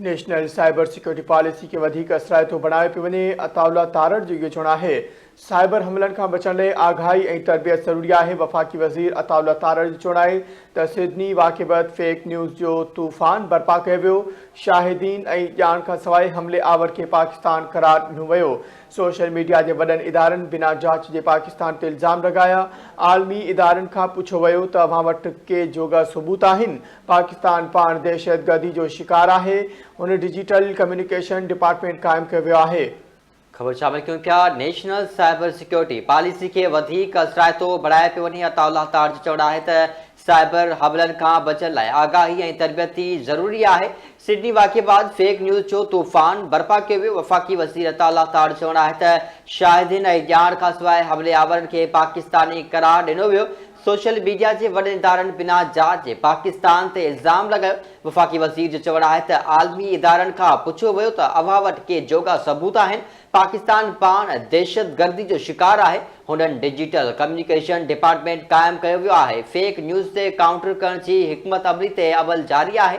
National cyber security policy के वधिक असराइतो बणाए पियो वञे। अताउल्ला तारड़ जो इहो चवणु आहे साइबर हमलनि खां बचण लाइ आगाही ऐं तरबियत ज़रूरी आहे। वफ़ाक़ी वज़ीर अताउल्ला तारड़ जो चवणु आहे त सिडनी वाक़े बैदि फेक न्यूज़ जो तूफ़ान बर्पा कयो वियो। शाहिदीन ऐं ॼाण खां सवाइ हमले आवर खे पाकिस्तान करार ॾिनो वियो। सोशल मीडिया जे वॾनि इदारनि बिना जांच जे पाकिस्तान ते इल्ज़ाम लॻाया। आलमी इदारनि खां पुछो वियो त अव्हां वटि के जोगा सबूत आहिनि। पाकिस्तान पाण दहशतगर्दी जो शिकार आहे। हुन डिजिटल कम्युनिकेशन डिपार्टमेंट क़ाइमु कयो वियो आहे। खबर शामिल क्यों पिया। नेशनल साइबर सिक्योरिटी पॉलिसी के वधिक असराइतो बढ़ाए पियो वञे। अताउल्ला तारड़ जो चवणु आहे त साइबर हमलनि खां बचण लाइ आगाही ऐं तरबियती ज़रूरी आहे। सिडनी वाक़े बाद फेक न्यूज़ जो तूफ़ान बर्पा कयो वियो। वफ़ाक़ी वज़ीर अताउल्ला तारड़ जो चवणु आहे त शाहिदीन ऐं ॼाण खां सवाइ हमले आवरनि खे पाकिस्तानी करार ॾिनो वियो। सोशल मीडिया के वॾे इदारनि बिना जांच जे पाकिस्तान ते इल्ज़ाम लगायो। वफ़ाक़ी वज़ीर जो चवणु आहे त आलमी इदारनि खां पुछो वियो त अव्हां वटि के जोगा सबूत आहिनि। पाकिस्तान पाण दहशतगर्दी जो शिकार आहे। हुननि डिजिटल कम्युनिकेशन डिपार्टमेंट क़ाइमु कयो वियो आहे। फेक न्यूज़ ते काउंटर करण जी हिकमत अमली ते अमल जारी आहे।